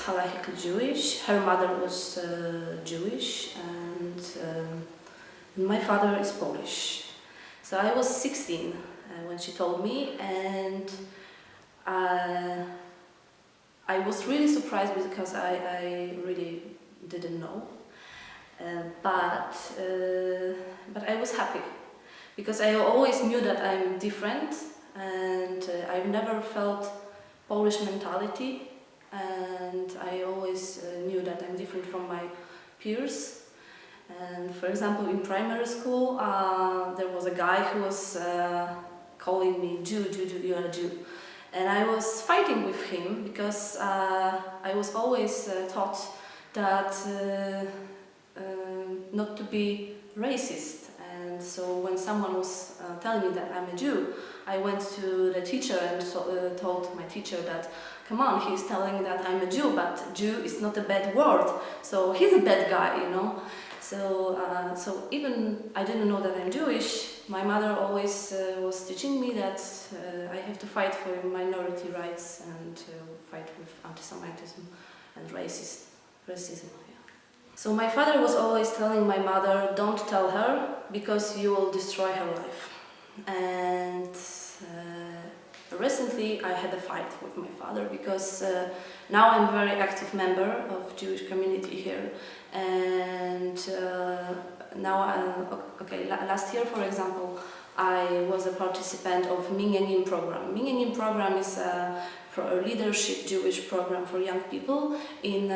halachically Jewish. Her mother was Jewish, and my father is Polish. So I was 16 when she told me, and I was really surprised because I really didn't know. But I was happy because I always knew that I'm different, and I've never felt Polish mentality, and I always knew that I'm different from my peers. And for example, in primary school, there was a guy who was calling me Jew, you're a Jew. And I was fighting with him because I was always taught that not to be racist. And so when someone was telling me that I'm a Jew, I went to the teacher and told my teacher that, come on, he's telling that I'm a Jew, but Jew is not a bad word, so he's a bad guy, you know. So even I didn't know that I'm Jewish, my mother always was teaching me that I have to fight for minority rights and fight with anti-Semitism and racism. Yeah. So my father was always telling my mother, don't tell her because you will destroy her life. And recently I had a fight with my father because now I'm a very active member of Jewish community here, and last year, for example, I was a participant of Minyanim program. Minyanim program is a leadership Jewish program for young people in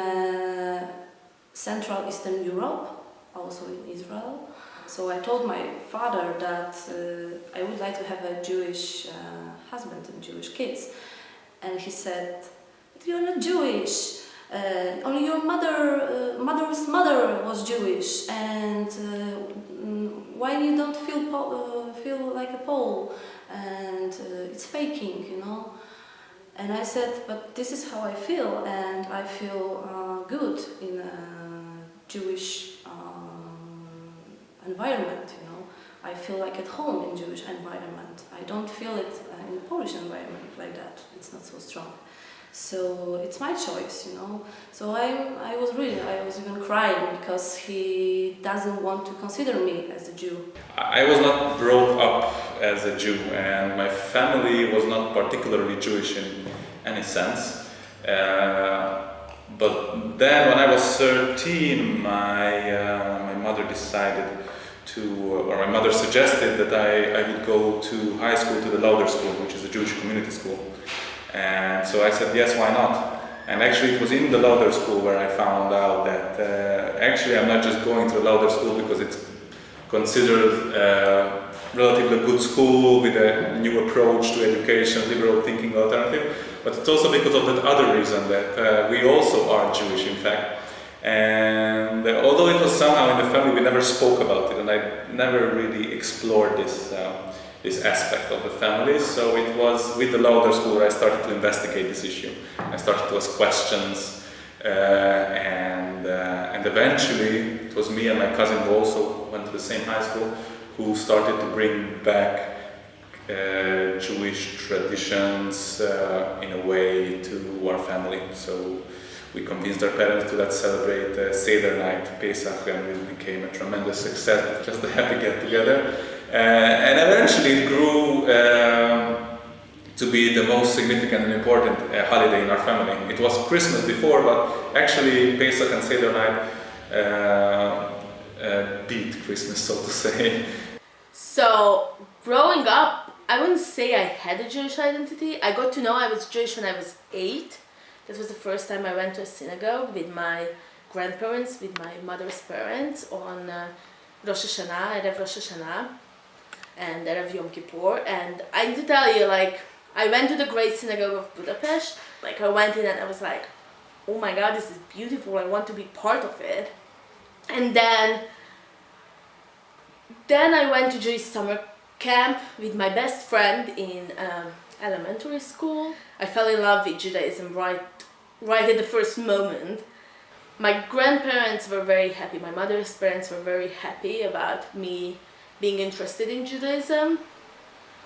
Central Eastern Europe, also in Israel. So I told my father that I would like to have a Jewish husband and Jewish kids, and he said, "But you're not Jewish. Only your mother's mother was Jewish, and why you don't feel like a Pole? And it's faking, you know." And I said, "But this is how I feel, and I feel good in a Jewish environment, you know. I feel like at home in Jewish environment. I don't feel it in Polish environment like that. It's not so strong. So it's my choice, you know." So I was even crying because he doesn't want to consider me as a Jew. I was not brought up as a Jew, and my family was not particularly Jewish in any sense. But then when I was 13, my mother my mother suggested that I would go to high school, to the Lauder School, which is a Jewish community school. And so I said, yes, why not? And actually it was in the Lauder School where I found out that actually I'm not just going to the Lauder School because it's considered a relatively good school with a new approach to education, liberal thinking alternative, but it's also because of that other reason that we also are Jewish, in fact. And although it was somehow in the family, we never spoke about it, and I never really explored this aspect of the family. So it was with the Lauder School where I started to investigate this issue. I started to ask questions, and eventually it was me and my cousin who also went to the same high school who started to bring back Jewish traditions in a way to our family. So we convinced our parents to celebrate Seder night, Pesach, and it became a tremendous success, just a happy get-together. And eventually it grew to be the most significant and important holiday in our family. It was Christmas before, but actually Pesach and Seder night beat Christmas, so to say. So, growing up, I wouldn't say I had a Jewish identity. I got to know I was Jewish when I was 8. That was the first time I went to a synagogue with my grandparents, with my mother's parents on Rosh Hashanah, Erev Rosh Hashanah, and Erev Yom Kippur. And I need to tell you, like, I went to the Great Synagogue of Budapest. Like, I went in and I was like, oh my God, this is beautiful. I want to be part of it. And then I went to Jewish summer camp with my best friend in elementary school. I fell in love with Judaism right at the first moment. My grandparents were very happy. My mother's parents were very happy about me being interested in Judaism.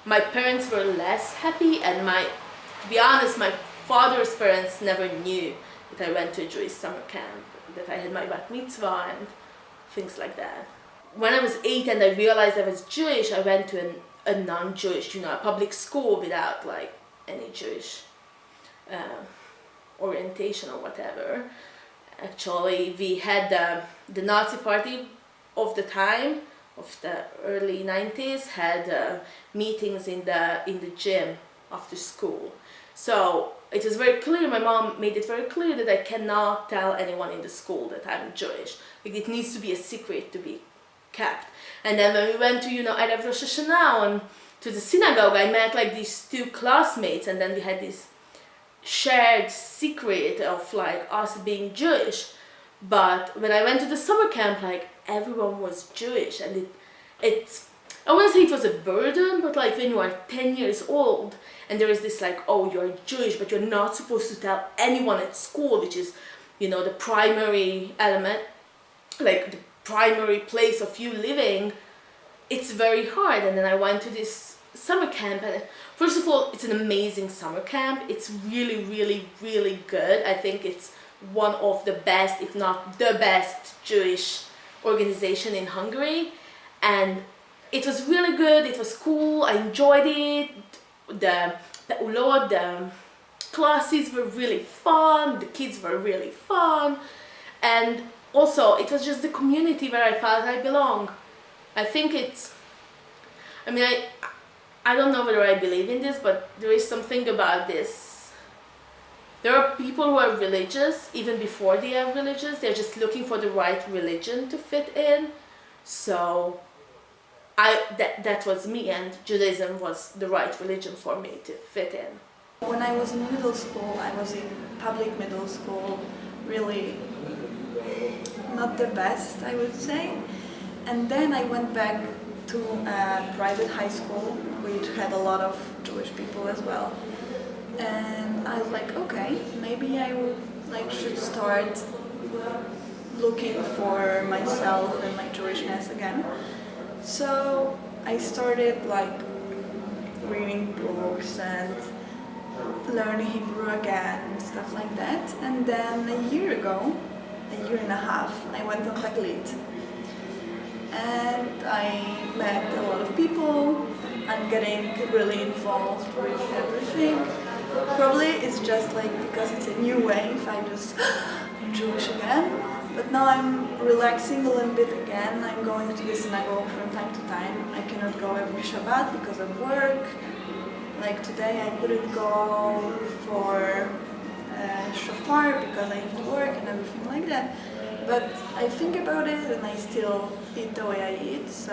My parents were less happy, and to be honest, my father's parents never knew that I went to a Jewish summer camp, that I had my bat mitzvah and things like that. When I was 8 and I realized I was Jewish, I went to a non-Jewish, a public school without like any Jewish orientation or whatever. Actually, we had the Nazi party of the time, of the early 90s, had meetings in the gym after school. So it was very clear, my mom made it very clear that I cannot tell anyone in the school that I'm Jewish. Like, it needs to be a secret to be kept. And then when we went to, Erev Rosh Hashanah and to the synagogue, I met like these 2 classmates, and then we had this shared secret of like us being Jewish. But when I went to the summer camp, like everyone was Jewish, and it's I wouldn't say it was a burden, but like when you are 10 years old and there is this like, oh, you're Jewish, but you're not supposed to tell anyone at school, which is, the primary element, like the primary place of you living, it's very hard. And then I went to this summer camp, and first of all, it's an amazing summer camp. It's really, really, really good. I think it's one of the best, if not the best, Jewish organization in Hungary. And it was really good, it was cool, I enjoyed it. The ulot, the classes were really fun, the kids were really fun. And also, it was just the community where I felt I belong. I think I don't know whether I believe in this, but there is something about this. There are people who are religious, even before they are religious, they're just looking for the right religion to fit in. So that was me, and Judaism was the right religion for me to fit in. When I was in middle school, I was in public middle school, really not the best, I would say. And then I went back to a private high school, which had a lot of Jewish people as well. And I was like, okay, maybe I should start looking for myself and my Jewishness again. So I started reading books and learning Hebrew again and stuff like that. And then a year and a half, I went on Taglit. And I met a lot of people. I'm getting really involved with everything. Probably it's just because it's a new wave, I'm Jewish again. But now I'm relaxing a little bit again. I'm going to the synagogue from time to time. I cannot go every Shabbat because of work. Like today I couldn't go for shofar because I have to work and everything like that. But I think about it and I still eat the way I eat, so